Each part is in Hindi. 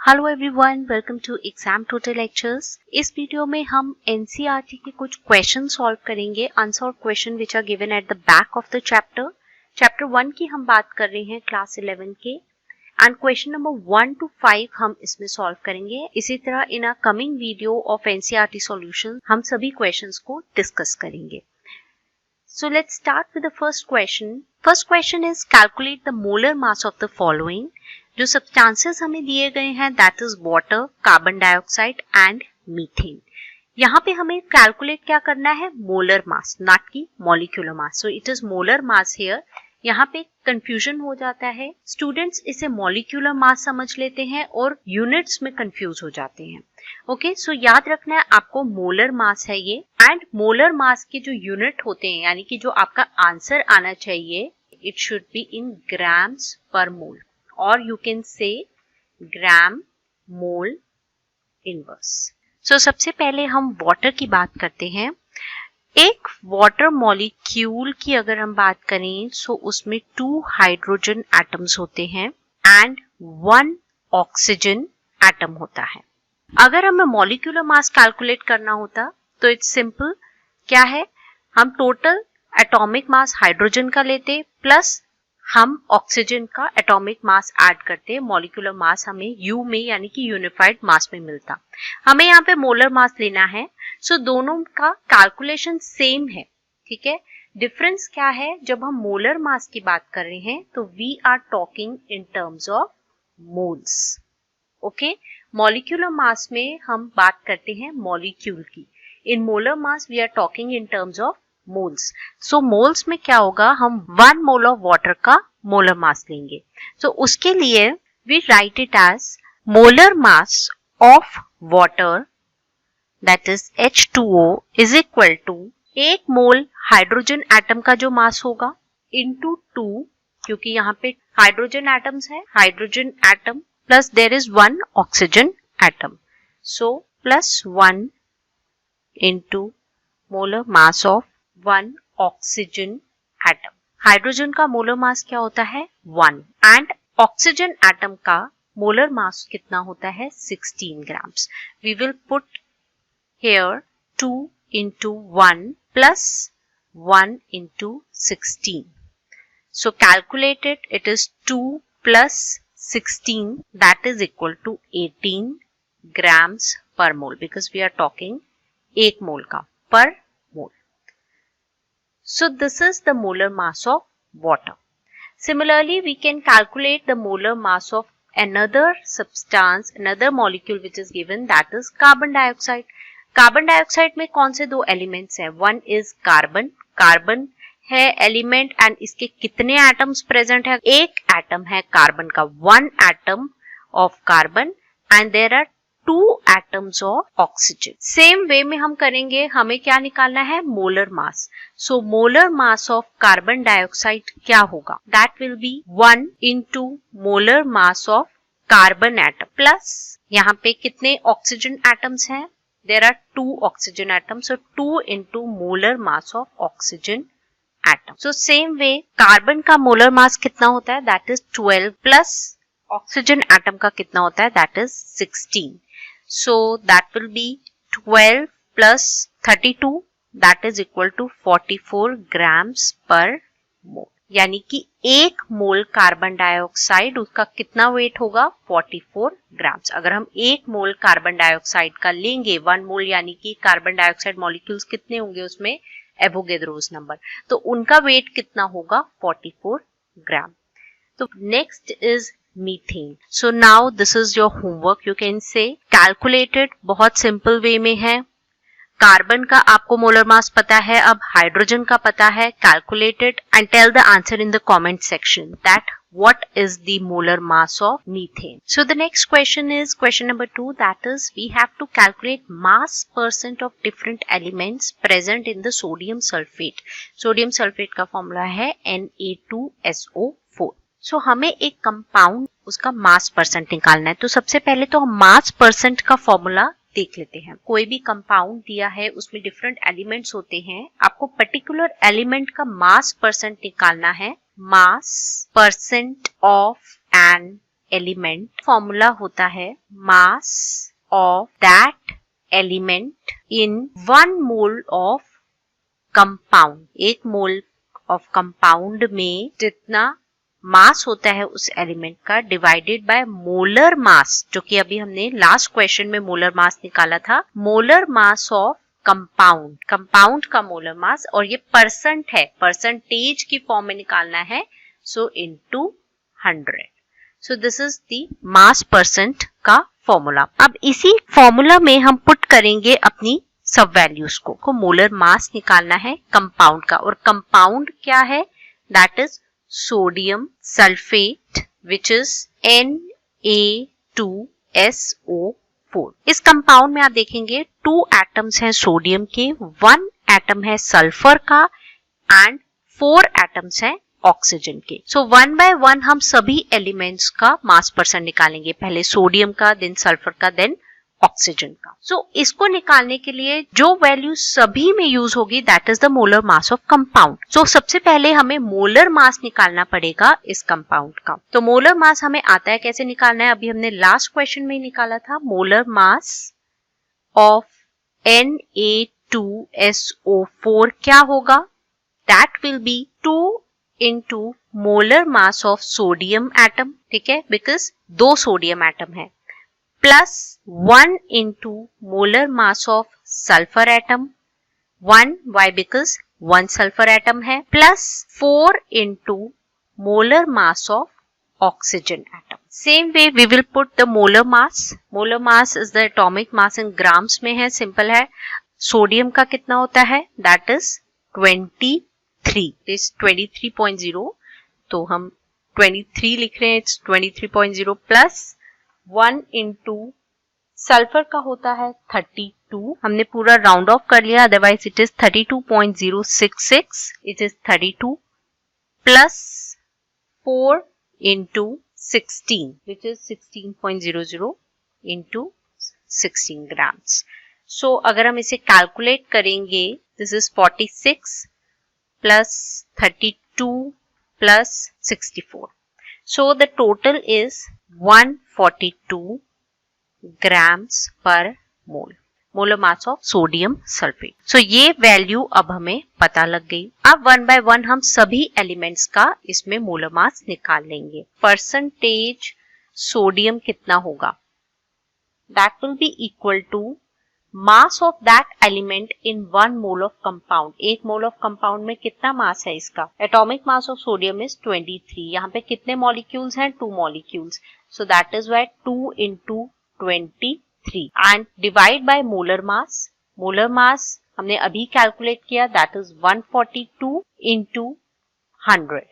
Hello everyone, welcome to exam total lectures. इस वीडियो में हम एनसीईआरटी के कुछ क्वेश्चन सॉल्व करेंगे, unsolved question which are given at the back of the chapter 1 की हम बात कर रहे हैं क्लास 11 के, एंड क्वेश्चन नंबर 1 to 5 हम इसमें सॉल्व करेंगे। इसी तरह in a coming video of NCERT solution हम सभी क्वेश्चंस को डिस्कस करेंगे। So let's start with the first question. First question is calculate the molar mass of the following. जो substances हमें दिए गए हैं that is water, carbon dioxide and methane. यहाँ पे हमें calculate क्या करना है? molar mass, not की molecular mass. So it is molar mass here. यहाँ पे confusion हो जाता है, students इसे molecular mass समझ लेते हैं और units में confuse हो जाते हैं। ओके, सो याद रखना है आपको मोलर मास है ये, एंड मोलर मास के जो यूनिट होते हैं यानी कि जो आपका आंसर आना चाहिए, it should be in grams per मोल और you can say gram mole inverse. सो सबसे पहले हम वाटर की बात करते हैं। एक वाटर मॉलिक्यूल की अगर हम बात करें सो उसमें 2 हाइड्रोजन एटम्स होते हैं एंड 1 ऑक्सीजन एटम होता है। अगर हमें मॉलिक्यूलर मास कैलकुलेट करना होता तो इट्स सिंपल, क्या है, हम टोटल एटॉमिक मास हाइड्रोजन का लेते प्लस हम ऑक्सीजन का एटॉमिक मास ऐड करते, मॉलिक्यूलर मास हमें यू में यानी कि यूनिफाइड मास में मिलता। हमें यहाँ पे मोलर मास लेना है, सो दोनों का कैलकुलेशन सेम है, ठीक है। डिफरेंस क्या है, जब हम मोलर मास की बात कर रहे हैं तो we are talking in terms of moles. Okay, molecular mass में हम बात करते हैं मॉलिक्यूल की, in molar mass we are talking in terms of moles. So moles में क्या होगा, हम 1 मोल ऑफ वाटर का मोलर मास लेंगे। सो उसके लिए we write it as molar mass of water that is H2O is equal to 1 mole hydrogen atom का जो मास होगा इंटू 2, क्योंकि यहाँ पे हाइड्रोजन एटम्स है, hydrogen atom plus there is 1 oxygen atom. So plus 1 into molar mass of 1 oxygen atom. Hydrogen का मोलर मास क्या होता है 1 एंड ऑक्सीजन एटम का मोलर मास कितना होता है 16 grams. We will put here 2 into 1 plus 1 into 16. So calculate it, it is 2 plus 16 that is equal to 18 grams per mole because we are talking 1 mole का per mole. So this is the molar mass of water. Similarly, we can calculate the molar mass of another substance, another molecule which is given, that is carbon dioxide. Carbon dioxide में कौन से 2 elements हैं? One is carbon. Carbon है एलिमेंट एंड इसके कितने एटम्स प्रेजेंट है? एक एटम है कार्बन का, 1 atom of carbon and there are 2 atoms of oxygen. Same way में हम करेंगे, हमें क्या निकालना है molar mass. So molar mass of carbon dioxide क्या होगा, that will be 1 into molar mass of carbon atom plus यहाँ पे कितने ऑक्सीजन एटम्स हैं, there are 2 oxygen atoms, so 2 into molar mass of oxygen atom. So same way carbon का मोलर मास कितना होता है, that is 12 plus oxygen atom का कितना होता है, that is 16। So that will be 12 plus 32 that is equal to 44 grams per mole, यानी कि 1 मोल कार्बन डाइऑक्साइड उसका कितना वेट होगा 44 ग्राम्स। अगर हम 1 मोल कार्बन डाइऑक्साइड का लेंगे 1 मोल यानी कि कार्बन डाइऑक्साइड मॉलिक्यूल्स कितने होंगे उसमें, एवोगेड्रोस नंबर, तो उनका वेट कितना होगा 44 ग्राम। तो next is methane. So now this is your homework, you can say calculated, बहुत सिंपल वे में है। कार्बन का आपको मोलर मास पता है, अब हाइड्रोजन का पता है, calculated and tell the answer in the comment section that what is the molar mass of methane. So the next question is question number 2, that is we have to calculate mass percent of different elements present in the sodium sulfate. Sodium sulfate का फॉर्मूला है Na2SO4. So हमें एक कंपाउंड उसका मास परसेंट निकालना है, तो सबसे पहले तो हम मास परसेंट का फॉर्मूला देख लेते हैं। कोई भी कंपाउंड दिया है उसमें डिफरेंट एलिमेंट्स होते हैं, आपको पर्टिकुलर एलिमेंट का मास परसेंट निकालना है। मास percent of an element, formula होता है मास of that element in 1 mole of compound. 1 mole of compound में जितना मास होता है उस एलिमेंट का डिवाइडेड बाय मोलर मास, जो कि अभी हमने लास्ट क्वेश्चन में मोलर मास निकाला था, molar mass of compound, compound का मोलर मास, और ये परसेंट है, परसेंटेज की फॉर्म में निकालना है, सो into 100। So this is the mass percent का फॉर्मूला। अब इसी फॉर्मूला में हम पुट करेंगे अपनी सब वैल्यूज को मोलर मास निकालना है कंपाउंड का, और कंपाउंड क्या है, that is sodium sulphate which is Na2SO4। इस कंपाउंड में आप देखेंगे 2 एटम्स हैं सोडियम के, 1 एटम है सल्फर का एंड 4 एटम्स हैं ऑक्सीजन के। सो 1 बाय 1 हम सभी एलिमेंट्स का मास परसेंट निकालेंगे, पहले सोडियम का, देन सल्फर का, देन ऑक्सीजन का। सो इसको निकालने के लिए जो वैल्यू सभी में यूज होगी that is the molar mass of compound. So सबसे पहले हमें मोलर मास निकालना पड़ेगा इस कंपाउंड का। तो मोलर मास हमें आता है, कैसे निकालना है, अभी हमने लास्ट क्वेश्चन में निकाला था। मोलर मास ऑफ Na2SO4 क्या होगा, that will be 2 into molar mass of sodium atom, ठीक है, बिकॉज 2 सोडियम एटम है, plus 1 into molar mass of sulphur atom, 1 why because 1 sulphur atom है, plus 4 into molar mass of oxygen atom. Same way we will put the molar mass. Molar mass is the atomic mass in grams में है, सिंपल है। सोडियम का कितना होता है, दैट इज 23, इज 23.0, तो हम 23 लिख रहे हैं, इट्स 23.0 प्लस 1 into सल्फर का होता है 32, हमने पूरा राउंड ऑफ कर लिया, otherwise it is 32.066, it is 32 plus 4 into 16 which is 16.00 into 16 grams. So अगर हम इसे कैलकुलेट करेंगे, this is 46 plus 32 plus 64. So the total is 142 grams per mole. Molar mass of sodium sulphate. So ये वैल्यू अब हमें पता लग गई। अब 1 बाय 1 हम सभी एलिमेंट्स का इसमें मोलर मास निकाल लेंगे। परसेंटेज सोडियम कितना होगा, that will be equal to mass of that element in 1 mole of compound. 1 mole of compound में कितना मास है इसका, atomic mass of sodium is 23, यहाँ पे कितने मॉलिक्यूल्स हैं, 2 molecules, so that is why 2 into 23 and divide by molar mass. Molar mass हमने अभी कैलकुलेट किया, that is 142 into 100.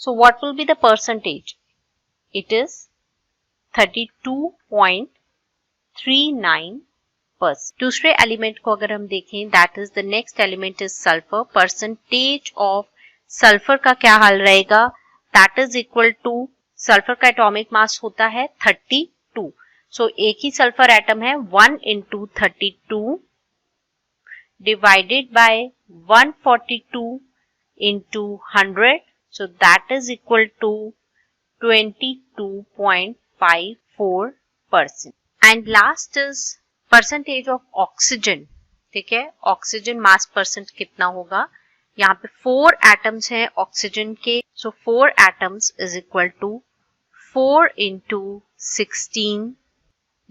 So what will be the percentage? It is 32.39%. दूसरे एलिमेंट को अगर हम देखें, that is the next element is sulfur. Percentage of sulfur का क्या हाल रहेगा, that is equal to sulphur का एटॉमिक मास होता है 32, सो एक ही सल्फर एटम है, 1 into 32 divided by 142 into 100, so that is equal to 22.54%. and last is percentage of oxygen, ठीक है, ऑक्सीजन मास परसेंट कितना होगा, यहाँ पे 4 एटम्स हैं ऑक्सीजन के, so 4 atoms is equal to 4 into 16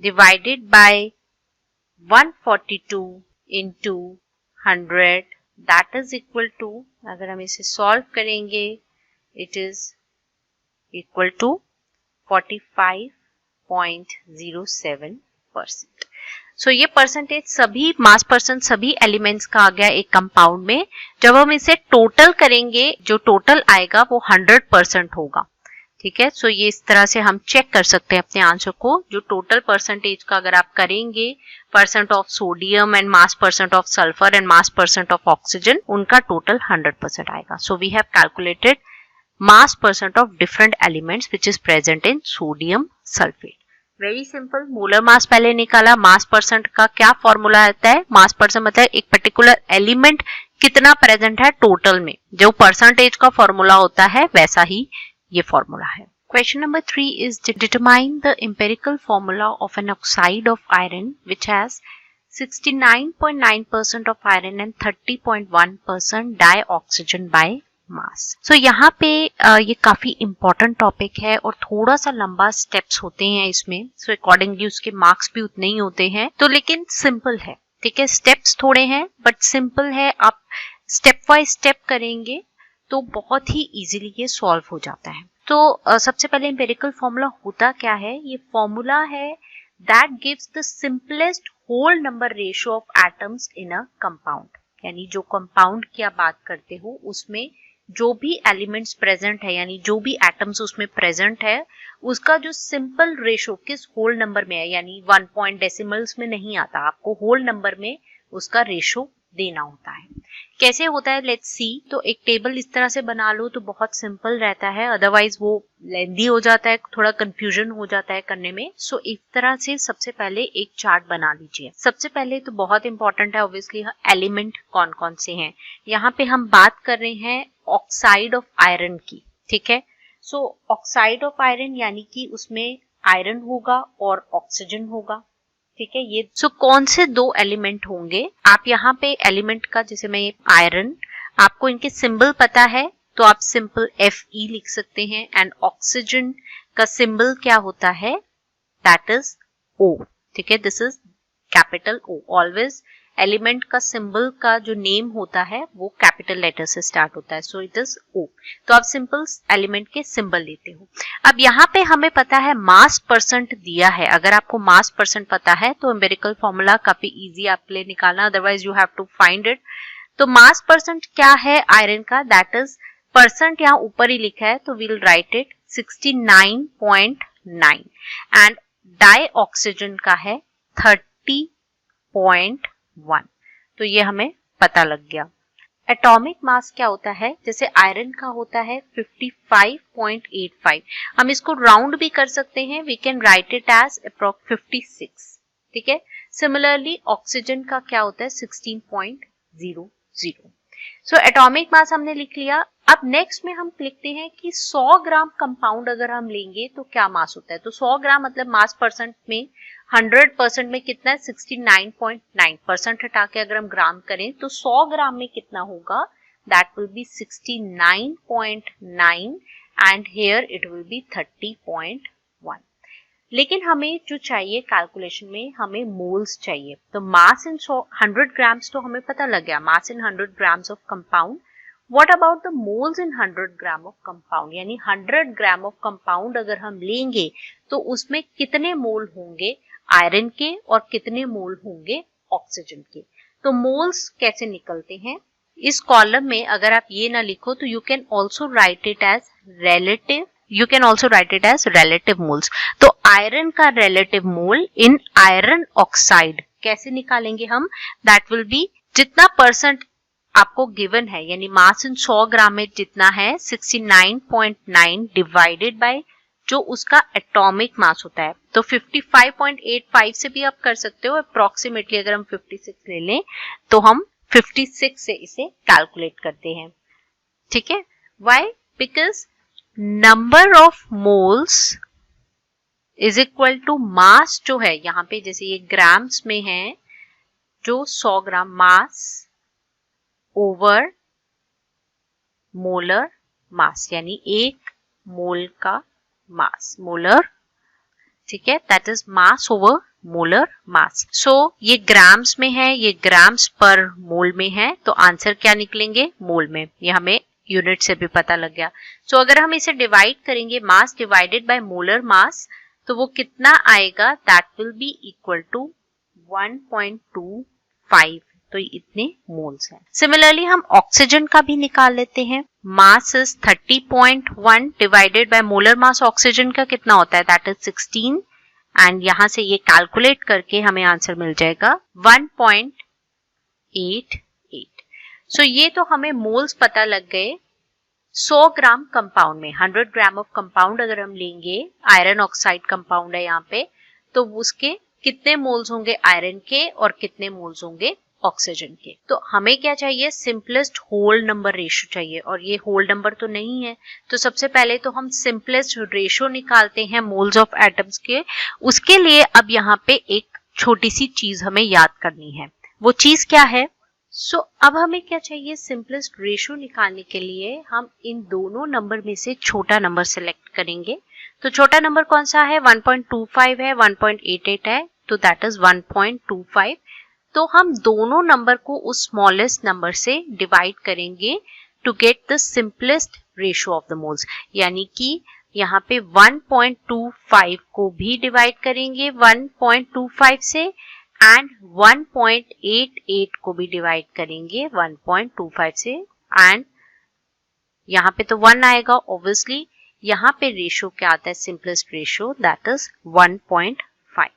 divided by 142 into 100, that is equal to, अगर हम इसे सॉल्व करेंगे, it is equal to 45.07%. सो ये परसेंटेज सभी मास परसेंट सभी एलिमेंट्स का आ गया एक कंपाउंड में। जब हम इसे टोटल करेंगे, जो टोटल आएगा वो 100% होगा, ठीक है। सो ये इस तरह से हम चेक कर सकते हैं अपने आंसर को। जो टोटल परसेंटेज का अगर आप करेंगे, percent of sodium and mass percent of sulphur and mass percent of oxygen, उनका टोटल 100% आएगा। So we have calculated mass percent of different elements which is present in sodium sulphate. Very simple, molar mass पहले निकाला, मास परसेंट का क्या फॉर्मूला आता है, मास परसेंट मतलब एक पर्टिकुलर एलिमेंट कितना प्रेजेंट है टोटल में, जो परसेंटेज का फॉर्मूला होता है वैसा ही ये फॉर्मूला है। Question number 3 is determine the empirical formula of an oxide of iron which has 69.9% of iron and 30.1% dioxygen by mass. So यहाँ पे ये काफी important topic है और थोड़ा सा लंबा steps होते हैं इसमें. So accordingly उसके marks भी उतने ही होते हैं. तो लेकिन simple है, ठीक है. Steps थोड़े हैं but simple है. आप step by step करेंगे तो बहुत ही easily ये solve हो जाता है. तो सबसे पहले एम्पिरिकल फॉर्मूला होता क्या है? ये फॉर्मूला है that gives the simplest whole number ratio of atoms in a compound. यानी जो कंपाउंड की आप बात करते हो उसमें जो भी एलिमेंट्स प्रेजेंट है यानी जो भी एटम्स उसमें प्रेजेंट है उसका जो सिंपल रेशियो किस होल नंबर में है, यानी 1 पॉइंट डेसिमल्स में नहीं आता, आपको होल नंबर में उसका रेशियो देना होता है. कैसे होता है लेट्स सी. तो एक टेबल इस तरह से बना लो तो बहुत सिंपल रहता है, अदरवाइज वो लेंदी हो जाता है, थोड़ा कंफ्यूजन हो जाता है करने में. सो इस तरह से सबसे पहले एक चार्ट बना लीजिए. सबसे पहले तो बहुत इंपॉर्टेंट है ऑब्वियसली एलिमेंट कौन कौन से हैं. यहाँ पे हम बात कर रहे हैं ऑक्साइड ऑफ आयरन की, ठीक है. सो ऑक्साइड ऑफ आयरन यानी कि उसमें आयरन होगा और ऑक्सीजन होगा, ठीक है. ये कौन से दो एलिमेंट होंगे? आप यहाँ पे एलिमेंट का, जैसे मैं आयरन, आपको इनके सिंबल पता है तो आप सिंपल Fe लिख सकते हैं. एंड ऑक्सीजन का सिंबल क्या होता है? दैट इज O, ठीक है. This is capital O. Always element का सिंबल का जो नेम होता है वो कैपिटल लेटर से स्टार्ट होता है. So it is O. तो आप सिंपल एलिमेंट के सिंबल लेते हो. अब यहाँ पे हमें पता है मास परसेंट दिया है. अगर आपको मास परसेंट पता है तो एम्पिरिकल फॉर्मूला काफी इजी आपके लिए निकालना, otherwise you have to find it. तो मास परसेंट क्या है आयरन का? दैट इज परसेंट यहाँ ऊपर ही लिखा है तो we'll write it 69.9 and dioxygen का है 30.1. तो ये हमें पता लग गया. एटॉमिक मास क्या होता है? जैसे आयरन का होता है 55.85. हम इसको राउंड भी कर सकते हैं, we can write it as approx 56, ठीक है. सिमिलरली ऑक्सीजन का क्या होता है? 16.00. सो एटॉमिक मास हमने लिख लिया. अब नेक्स्ट में हम लिखते हैं कि 100 ग्राम कंपाउंड अगर हम लेंगे तो क्या मास होता है. तो 100 ग्राम मतलब मास परसेंट में 100% में कितना है? 69.9%. हटा के अगर हम ग्राम करें तो 100 ग्राम में कितना होगा? That will B 69.9 and here it will be 30.1. लेकिन हमें जो चाहिए कैलकुलेशन में, हमें मोल्स चाहिए. तो मास इन 100 ग्राम्स तो हमें पता लग गया, मास इन 100 grams of compound. What about the moles in 100 gram of compound? यानी 100 ग्राम ऑफ कंपाउंड अगर हम लेंगे तो उसमें कितने मोल होंगे आयरन के और कितने मोल होंगे ऑक्सीजन के? तो मोल्स कैसे निकलते हैं? इस कॉलम में अगर आप ये ना लिखो तो you can also write it as relative moles. तो आयरन का relative mole in iron oxide कैसे निकालेंगे हम? That will be जितना परसेंट आपको गिवन है, यानी मास इन 100 ग्राम में जितना है 69.9 डिवाइडेड बाय जो उसका एटॉमिक मास होता है. तो 55.85 से भी आप कर सकते हो. अप्रोक्सीमेटली अगर हम 56 ले लें तो हम 56 से इसे कैलकुलेट करते हैं, ठीक है. Why? Because number of moles is equal to mass जो है यहाँ पे, जैसे ये ग्राम्स में है, जो 100 ग्राम मास ओवर मोलर मास, यानी एक मोल का मास, मोलर, ठीक है. That is mass over molar mass. So ये ग्राम्स में है, ये ग्राम्स पर मोल में है, तो आंसर क्या निकलेंगे? मोल में. ये हमें यूनिट से भी पता लग गया. सो अगर हम इसे डिवाइड करेंगे mass divided by molar mass तो वो कितना आएगा? That will be equal to 1.25. तो इतने मोल्स हैं. सिमिलरली हम ऑक्सीजन का भी निकाल लेते हैं. Mass is 30.1 divided by molar mass oxygen का कितना होता है? दैट इज 16 एंड यहां से ये कैलकुलेट करके हमें आंसर मिल जाएगा 1.88. सो ये तो हमें मोल्स पता लग गए. 100 ग्राम कंपाउंड में 100 ग्राम ऑफ कंपाउंड अगर हम लेंगे, आयरन ऑक्साइड कंपाउंड है यहाँ पे, तो उसके कितने मोल्स होंगे आयरन के और कितने मोल्स होंगे ऑक्सीजन के। तो हमें क्या चाहिए, सिंपलेस्ट होल नंबर रेशियो चाहिए, और ये होल नंबर तो नहीं है। तो सबसे पहले तो हम सिंपलेस्ट रेशियो निकालते हैं मोल्स ऑफ एटम्स के। उसके लिए अब यहाँ पे एक छोटी सी चीज हमें याद करनी है। वो चीज क्या है? अब हमें क्या चाहिए, सिंपलेस्ट रेशियो निकालने के लिए हम इन दोनों नंबर में से छोटा नंबर सिलेक्ट करेंगे। तो छोटा नंबर कौन सा है? 1.25 है, 1.88 है, तो दैट इज 1.25। तो हम दोनों नंबर को उस स्मॉलेस्ट नंबर से डिवाइड करेंगे to get the simplest ratio of the moles. यानी कि यहाँ पे 1.25 को भी डिवाइड करेंगे 1.25 से, एंड 1.88 को भी डिवाइड करेंगे 1.25 से, एंड यहाँ पे तो 1 आएगा ऑब्वियसली। यहाँ पे रेशियो क्या आता है, सिंपलेस्ट रेशियो, दैट इज 1.5।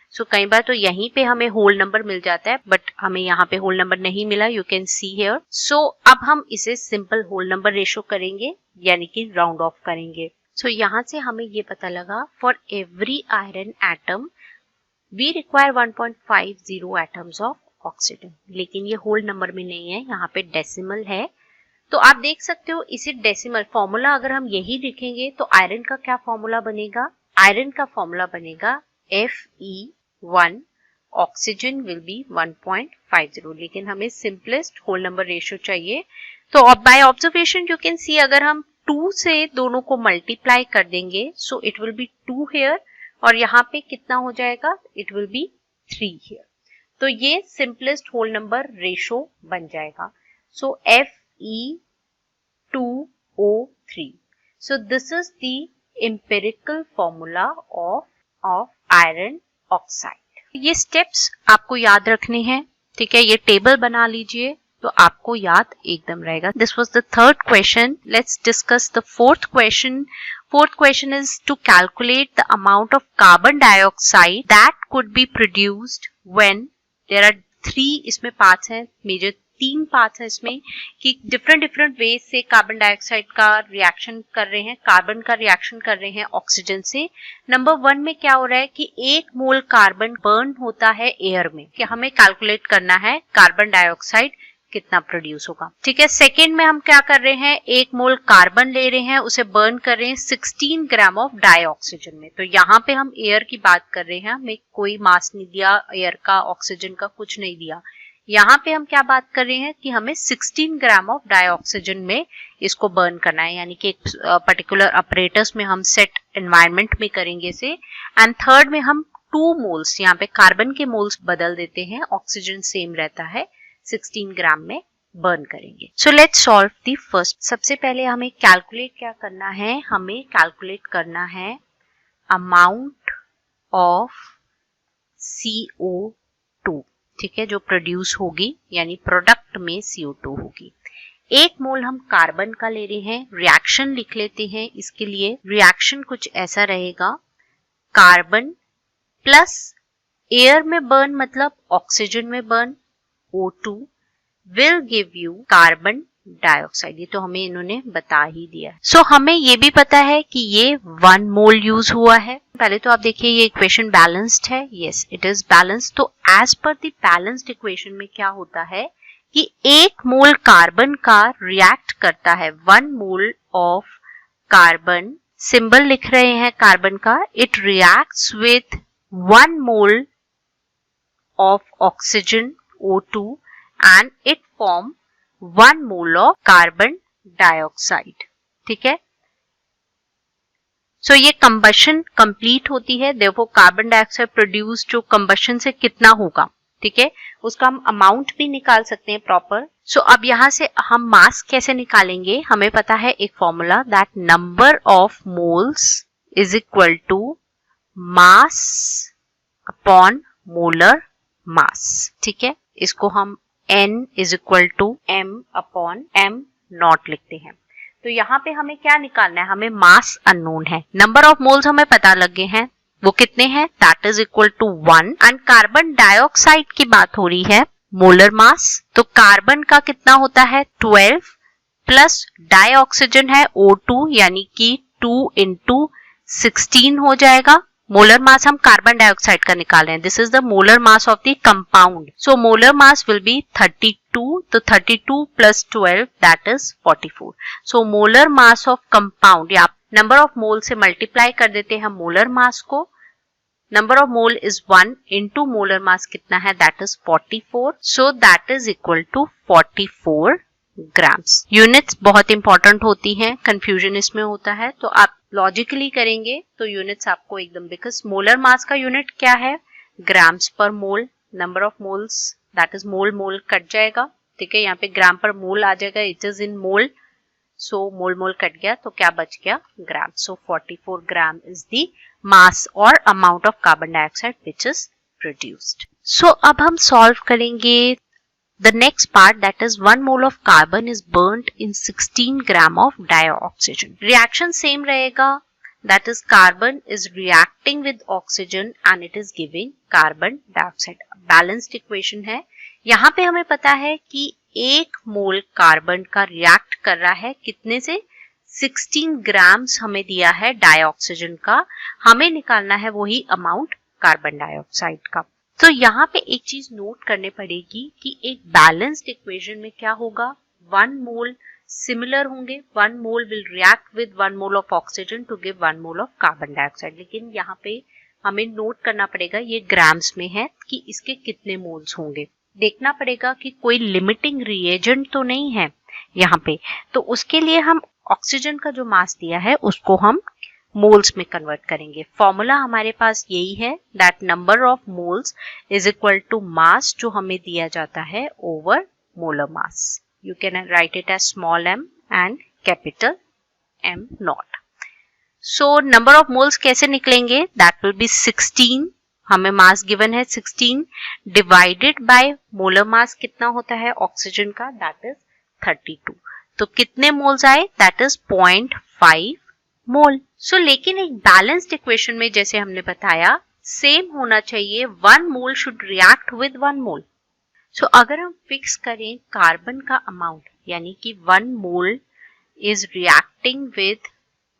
सो कई बार तो यहीं पे हमें होल नंबर मिल जाता है, बट हमें यहाँ पे होल नंबर नहीं मिला, यू कैन सी हियर। सो अब हम इसे सिंपल होल नंबर रेशियो करेंगे, यानी कि राउंड ऑफ करेंगे। सो यहाँ से हमें ये पता लगा, for every iron atom we require 1.50 atoms of oxygen. लेकिन ये होल नंबर में नहीं है, यहाँ पे डेसिमल है। तो आप देख सकते हो इसी डेसिमल फॉर्मूला अगर हम यही लिखेंगे तो आयरन का क्या फॉर्मूला बनेगा? आयरन का फॉर्मूला बनेगा Fe1, ऑक्सीजन विल बी 1.50। लेकिन हमें सिंपलेस्ट होल नंबर रेशियो चाहिए। तो by observation you can see, अगर हम 2 से दोनों को मल्टीप्लाई कर देंगे, so it will be 2 here, और यहाँ पे कितना हो जाएगा? It will be 3 here. तो ये सिंपलेस्ट होल नंबर रेशियो बन जाएगा। सो Fe2O3. So this is the empirical formula of iron oxide. ये स्टेप्स आपको याद रखने हैं, ठीक है? ये टेबल बना लीजिए तो आपको याद एकदम रहेगा। This was the third question. Let's discuss the fourth question. Fourth question is to calculate the amount of carbon dioxide that could be produced when there are 3 इसमें पार्ट्स हैं, मेजर 3 पार्ट्स हैं इसमें, कि डिफरेंट वेज से कार्बन डाइऑक्साइड का रिएक्शन कर रहे हैं, कार्बन का रिएक्शन कर रहे हैं ऑक्सीजन से। नंबर 1 में क्या हो रहा है कि 1 मोल कार्बन बर्न होता है एयर में, कि हमें कैलकुलेट करना है कार्बन डाइऑक्साइड कितना प्रोड्यूस होगा, ठीक है? सेकेंड में हम क्या कर रहे हैं, 1 मोल कार्बन ले रहे हैं, उसे बर्न कर रहे हैं 16 ग्राम ऑफ डाइऑक्सीजन में। तो यहाँ पे हम एयर की बात कर रहे हैं, हमें कोई मास नहीं दिया एयर का, ऑक्सीजन का कुछ नहीं दिया। यहाँ पे हम क्या बात कर रहे हैं कि हमें 16 ग्राम ऑफ डाइऑक्सीजन में इसको बर्न करना है, यानी कि एक पर्टिकुलर अपरेटस में हम सेट एनवायरनमेंट में करेंगे इसे। एंड थर्ड में हम 2 मोल्स, यहाँ पे कार्बन के मोल्स बदल देते हैं, ऑक्सीजन सेम रहता है, 16 ग्राम में बर्न करेंगे। So let's solve the first. सबसे पहले हमें कैलकुलेट क्या करना है, हमें कैलकुलेट करना है अमाउंट ऑफ CO2, ठीक है, जो प्रोड्यूस होगी, यानी प्रोडक्ट में CO2 होगी। 1 मोल हम कार्बन का ले रहे हैं, रिएक्शन लिख लेते हैं इसके लिए। रिएक्शन कुछ ऐसा रहेगा, कार्बन प्लस एयर में बर्न मतलब ऑक्सीजन में burn, O2 will give you carbon dioxide। ये तो हमें इन्होंने बता ही दिया है। सो हमें ये भी पता है कि ये 1 मोल यूज हुआ है। पहले तो आप देखिए ये इक्वेशन बैलेंस्ड है, यस इट इज बैलेंस्ड। तो as per the balanced equation में क्या होता है कि 1 मोल कार्बन का रिएक्ट करता है 1 मोल ऑफ कार्बन, सिंबल लिख रहे हैं कार्बन का, it reacts with 1 mole of oxygen O2 and it form 1 mole of carbon dioxide, ठीक है? सो ये कंबशन कंप्लीट होती है, देखो कार्बन डाइऑक्साइड प्रोड्यूस जो कंबशन से कितना होगा, ठीक है, उसका हम अमाउंट भी निकाल सकते हैं प्रॉपर। सो अब यहाँ से हम मास कैसे निकालेंगे, हमें पता है एक formula, that number of moles is equal to mass upon molar mass, ठीक है? इसको हम N is equal to M upon M naught लिखते हैं। तो यहाँ पे हमें क्या निकालना है, हमें मास अननोन है, नंबर ऑफ मोल्स हमें पता लग गए हैं, वो कितने हैं, that is equal to 1। And carbon dioxide की बात हो रही है, मोलर मास, तो कार्बन का कितना होता है 12 प्लस डाइऑक्सीजन है O2, यानी कि 2 into 16 हो जाएगा, मोलर मास हम कार्बन डाइऑक्साइड का निकाल रहे हैं. This is the molar mass of the compound. So molar mass will be 32. तो 32 plus 12 that is 44. So molar mass of compound, या नंबर ऑफ मोल से मल्टीप्लाई कर देते हैं हम मोलर मास को. Number of mole is 1 into molar mass कितना है, that is 44. So that is equal to 44 grams. Units बहुत इंपॉर्टेंट होती हैं, कंफ्यूजन इसमें होता है, तो आप लॉजिकली करेंगे तो यूनिट्स आपको एकदम, बिकॉज मोलर मास का यूनिट क्या है, grams per mole. Number of moles that is mole, mole cut जाएगा, ठीक है, यहाँ पे ग्राम पर मोल आ जाएगा, it is in mole. So mole mole cut गया तो क्या बच गया, ग्राम. सो 44 ग्राम इज द मास और amount of carbon dioxide which is produced. So अब हम सॉल्व करेंगे the next part, that is 1 mole of carbon is burnt in 16 gram of dioxygen. Reaction same रहेगा, that is carbon is reacting with oxygen and it is giving carbon dioxide. Balanced equation है. यहाँ पे हमें पता है कि 1 मोल कार्बन का रिएक्ट कर रहा है कितने से, 16 ग्राम्स हमें दिया है डाइऑक्सीजन का. हमें निकालना है वही अमाउंट कार्बन डाइऑक्साइड का. तो यहाँ पे एक चीज नोट करने पड़ेगी कि एक बैलेंस्ड इक्वेशन में क्या होगा, 1 मोल सिमिलर होंगे, 1 mole will react with 1 mole of oxygen to give 1 mole of carbon dioxide. लेकिन यहाँ पे हमें नोट करना पड़ेगा ये ग्राम्स में है कि इसके कितने मोल्स होंगे. देखना पड़ेगा कि कोई लिमिटिंग रिएजेंट तो नहीं है यहाँ पे. तो उसके लिए हम ऑक्सीजन का जो मास दिया है उसको हम मोल्स में कन्वर्ट करेंगे. फॉर्मूला हमारे पास यही है, that number of moles is equal to mass जो हमें दिया जाता है over molar mass. You can write it as small m and capital M naught. So number of moles कैसे निकलेंगे, दैट विल बी 16. हमें मास गिवन है 16 डिवाइडेड बाय मोलर मास कितना होता है ऑक्सीजन का, दैट इज 32. तो कितने मोल्स आए, दैट इज 0.5 मोल. सो लेकिन एक बैलेंस्ड इक्वेशन में जैसे हमने बताया सेम होना चाहिए, 1 मोल शुड रिएक्ट विद 1 मोल. सो अगर हम फिक्स करें कार्बन का अमाउंट, यानी कि 1 mole is reacting with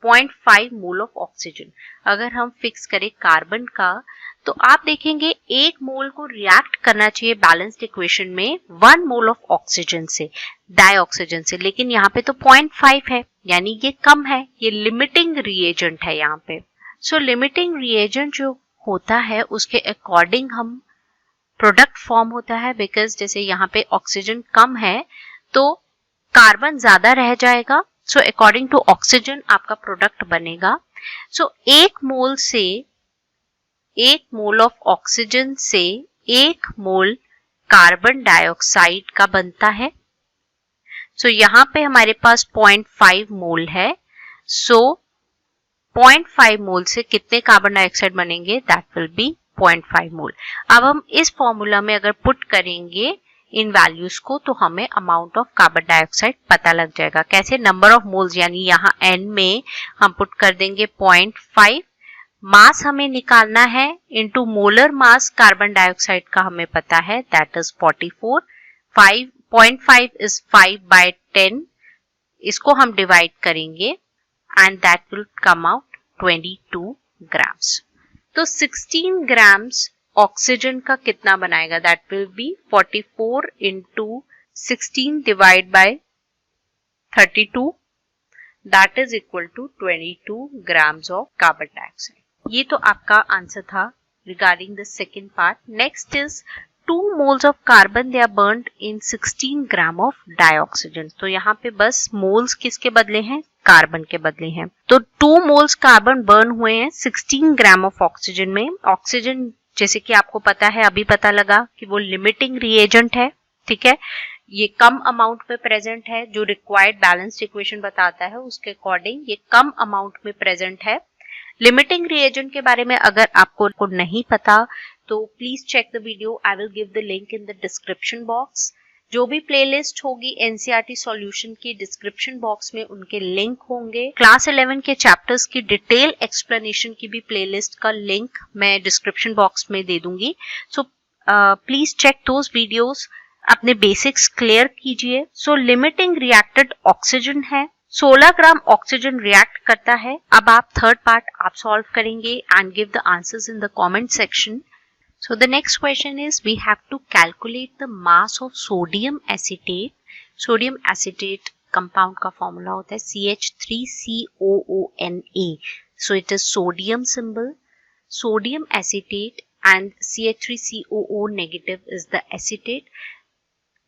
0.5 mole of oxygen, अगर हम फिक्स करें कार्बन का, तो आप देखेंगे 1 मोल को रिएक्ट करना चाहिए बैलेंस्ड इक्वेशन में 1 मोल ऑफ ऑक्सीजन से, डाइऑक्सीजन से. लेकिन यहाँ पे तो 0.5 है, यानी ये कम है, ये लिमिटिंग रिएजेंट है यहाँ पे. सो लिमिटिंग रिएजेंट जो होता है उसके अकॉर्डिंग हम प्रोडक्ट फॉर्म होता है, बिकॉज जैसे यहाँ पे ऑक्सीजन कम है तो कार्बन ज्यादा रह जाएगा. सो अकॉर्डिंग टू ऑक्सीजन आपका प्रोडक्ट बनेगा. सो 1 मोल से 1 मोल ऑफ ऑक्सीजन से 1 मोल कार्बन डाइऑक्साइड का बनता है. सो यहाँ पे हमारे पास 0.5 मोल है. सो 0.5 मोल से कितने कार्बन डाइऑक्साइड बनेंगे, दैट विल बी 0.5 मोल. अब हम इस फॉर्मूला में अगर पुट करेंगे इन वैल्यूज को तो हमें अमाउंट ऑफ कार्बन डाइऑक्साइड पता लग जाएगा. कैसे, नंबर ऑफ मोल्स, यानी यहाँ n में हम पुट कर देंगे 0.5. मास हमें निकालना है into molar mass carbon dioxide का हमें पता है, दैट इज 44. 0.5 इज 5/10. इसको हम डिवाइड करेंगे and that will come out 22 grams. तो 16 ग्राम्स ऑक्सीजन का कितना बनाएगा, that will be 44 into 16 divide by 32, that is equal to 22 grams of carbon dioxide. ये तो आपका आंसर था regarding the second part. Next is 2 moles of carbon they are burnt in 16 gram of dioxygen. तो यहाँ पे बस मोल्स किसके बदले हैं, कार्बन के बदले हैं. तो 2 moles कार्बन बर्न हुए हैं 16 ग्राम ऑफ ऑक्सीजन में. ऑक्सीजन जैसे कि आपको पता है, अभी पता लगा कि वो लिमिटिंग रिएजेंट है, ठीक है, ये कम अमाउंट में प्रेजेंट है. जो रिक्वायर्ड बैलेंस्ड इक्वेशन बताता है उसके अकॉर्डिंग ये कम अमाउंट में प्रेजेंट है. लिमिटिंग रिएजेंट के बारे में अगर आपको नहीं पता तो please check the video. I will give the link in the description box. जो भी प्लेलिस्ट होगी एनसीईआरटी सॉल्यूशन की डिस्क्रिप्शन बॉक्स में उनके लिंक होंगे. क्लास 11 के चैप्टर्स की डिटेल एक्सप्लेनेशन की भी प्लेलिस्ट का लिंक मैं डिस्क्रिप्शन बॉक्स में दे दूंगी. So please check those videos, अपने बेसिक्स क्लियर कीजिए. सो लिमिटिंग रिएक्टेड ऑक्सीजन है, 16 ग्राम ऑक्सीजन रिएक्ट करता है। अब आप थर्ड पार्ट आप सॉल्व करेंगे and give the answers in the comment section. So the next question is we have to calculate the mass of sodium acetate. Sodium acetate compound का formula होता है CH3COONA. So it is sodium symbol. Sodium acetate and CH3COO negative is the acetate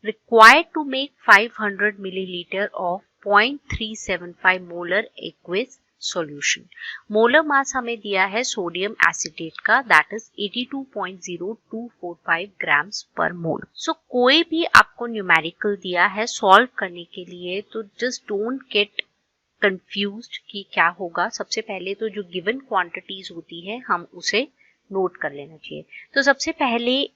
required to make 500 milliliter of 0.375 molar aqueous solution. Molar mass हमें दिया है सोडियम एसिटेट का, दैट इज 82.0245 ग्राम्स पर मोल। सो कोई भी आपको न्यूमेरिकल दिया है सॉल्व करने के लिए तो जस्ट डोंट गेट कंफ्यूज्ड कि क्या होगा। सबसे पहले तो जो गिवन क्वांटिटीज होती है हम उसे नोट कर लेना चाहिए। तो सबसे पहले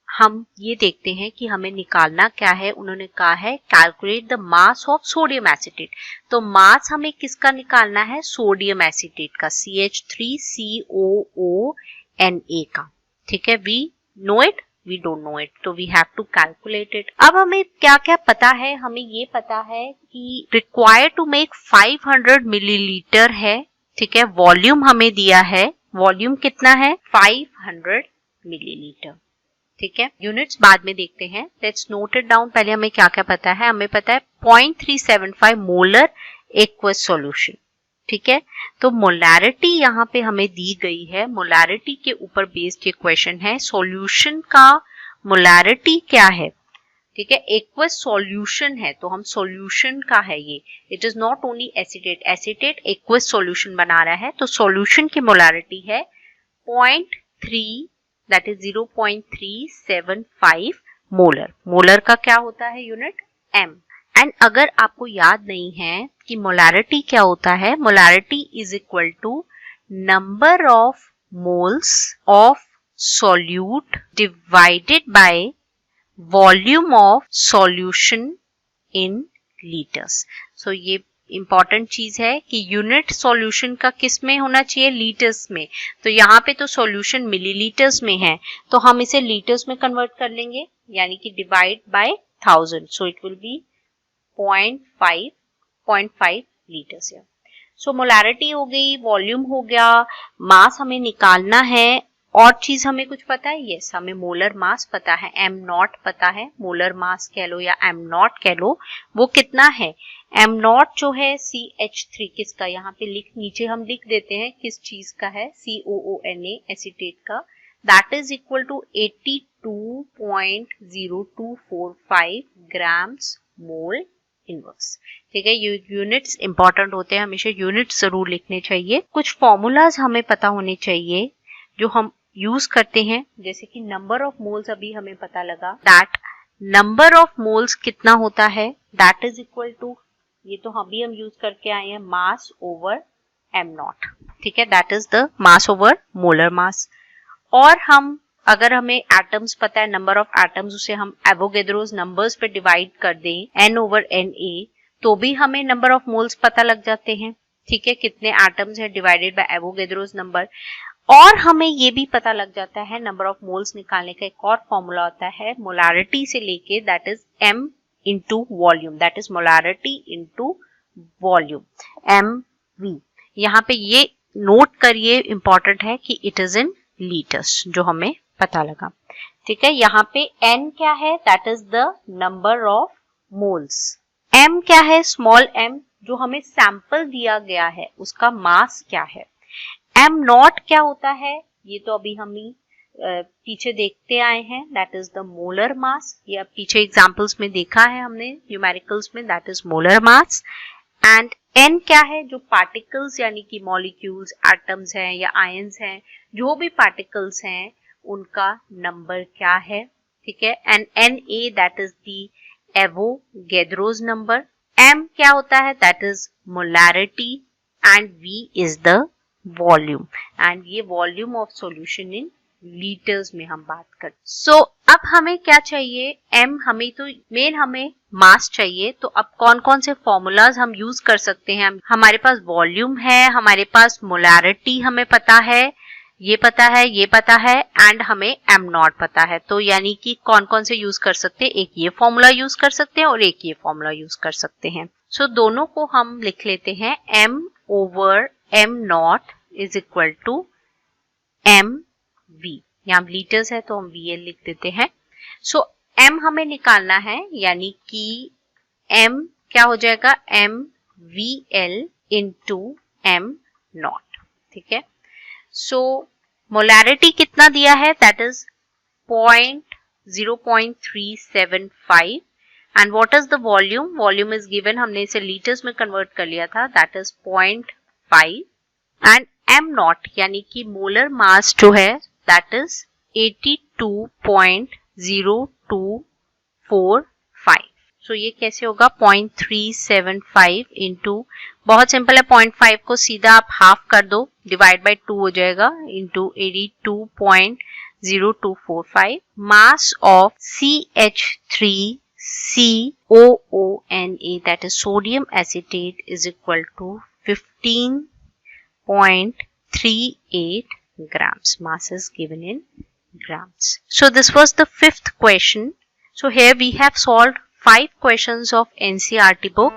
हम ये देखते हैं कि हमें निकालना क्या है। उन्होंने कहा है calculate the mass of sodium acetate. तो मास हमें किसका निकालना है? सोडियम एसिटेट का, CH3COONA का। ठीक है, we know it, we don't know it, तो we have to calculate it. अब हमें क्या क्या पता है? हमें ये पता है कि रिक्वायर्ड टू मेक 500 मिलीलीटर है। ठीक है, वॉल्यूम हमें दिया है, वॉल्यूम कितना है? 500 मिलीलीटर। ठीक है, यूनिट्स बाद में देखते हैं, लेट्स नोट इट डाउन। पहले हमें क्या क्या पता है? हमें पता है 0.375 मोलर एक्वस सॉल्यूशन। ठीक है, तो मोलैरिटी यहाँ पे हमें दी गई है, मोलैरिटी के ऊपर बेस्ड ये क्वेश्चन है। सॉल्यूशन का मोलैरिटी क्या है? ठीक है, एक्वस सॉल्यूशन है तो हम सॉल्यूशन का है ये, it is not only acetate, acetate aqueous solution बना रहा है, तो सॉल्यूशन की मोलैरिटी है 0.3 that is 0.375 मोलर। मोलर का क्या होता है यूनिट? m। एंड अगर आपको याद नहीं है कि मोलैरिटी क्या होता है, molarity is equal to number of moles of solute divided by volume of solution in litres. So ये इंपॉर्टेंट चीज है कि यूनिट सॉल्यूशन का किस में होना चाहिए? लीटर्स में। तो यहाँ पे तो सॉल्यूशन मिलीलीटर्स में है तो हम इसे लीटर्स में कन्वर्ट कर लेंगे, यानी कि divide by 1000, so it will be 0.5 litres. So molarity हो गई, वॉल्यूम हो गया, मास हमें निकालना है। और चीज हमें कुछ पता है? यस, हमें मोलर मास पता है, m नॉट पता है, मोलर मास कह लो या m नॉट कह लो, वो कितना है? m नॉट जो है CH3 किसका, यहाँ पे नीचे हम लिख देते हैं किस चीज का है, COONA एसिटेट का, that is equal to 82.0245 grams mole inverse. ठीक है, ये यूनिट्स इंपॉर्टेंट होते हैं, हमेशा यूनिट्स जरूर लिखने चाहिए। कुछ फॉर्मूलाज हमें पता होने चाहिए जो हम यूज करते हैं, जैसे कि नंबर ऑफ मोल्स अभी हमें पता लगा, दैट नंबर ऑफ मोल्स कितना होता है, दैट इज इक्वल टू, ये तो हम यूज करके आए हैं, मास ओवर m नॉट। ठीक है, that is the mass over molar मास। और हम अगर हमें एटम्स पता है, नंबर ऑफ एटम्स, उसे हम एवोगैड्रोस नंबर्स पे डिवाइड कर दें n ओवर Na, तो भी हमें नंबर ऑफ मोल्स पता लग जाते हैं। ठीक है, कितने एटम्स है डिवाइडेड बाय एवोगैड्रोस नंबर। और हमें ये भी पता लग जाता है, नंबर ऑफ मोल्स निकालने का एक और फॉर्मूला होता है मोलैरिटी से लेके, that is m into volume, that is molarity into volume, mv। यहाँ पे ये नोट करिए, इंपॉर्टेंट है कि इट इज इन लीटर्स, जो हमें पता लगा। ठीक है, यहाँ पे n क्या है, that is the number of moles. m क्या है, स्मॉल m, जो हमें सैंपल दिया गया है उसका मास क्या है। m नॉट क्या होता है, ये तो अभी हम पीछे देखते आए हैं, दैट इज द मोलर मास, या पीछे एग्जांपल्स में देखा है हमने न्यूमेरिकल्स में, that is molar mass. And n क्या है, जो पार्टिकल्स यानी कि मॉलिक्यूल्स, एटम्स हैं या आयंस हैं, जो भी पार्टिकल्स हैं उनका नंबर क्या है। ठीक है, and Na that is the Avogadro's number. m क्या होता है, that is molarity, and v is the volume, and ये volume of solution in litres में हम बात करते। सो अब हमें क्या चाहिए, m, हमें तो मेन हमें मास चाहिए। तो अब कौन कौन से फॉर्मूलाज हम यूज कर सकते हैं? हमारे पास वॉल्यूम है, हमारे पास मोलैरिटी हमें पता है, ये पता है, ये पता है एंड हमें m नॉट पता है, तो यानी कि कौन कौन से यूज कर सकते हैं, एक ये फॉर्मूला यूज कर सकते हैं और एक ये फॉर्मूला यूज कर सकते हैं। सो दोनों को हम लिख लेते हैं, m over m naught is equal to m v, यहाँ लीटर्स है तो हम VL लिख देते हैं। सो m हमें निकालना है, यानी कि m क्या हो जाएगा, m VL into m not, ठीक है। सो मोलैरिटी कितना दिया है, that is 0.375 and what is the volume, volume is given, हमने इसे लीटर्स में कन्वर्ट कर लिया था, that is 0.5 and m not यानी कि मोलर मास जो है दैट इज 82.0245। सो ये कैसे होगा, 0.375 इंटू, बहुत सिंपल है, 0.5 को सीधा आप हाफ कर दो, डिवाइड बाय 2 हो जाएगा, into 82.0245। Mass of CH3COONA that is sodium acetate is equal to 15.38 grams. Mass is given in grams. So this was the 5th question. So here we have solved 5 questions of NCERT book.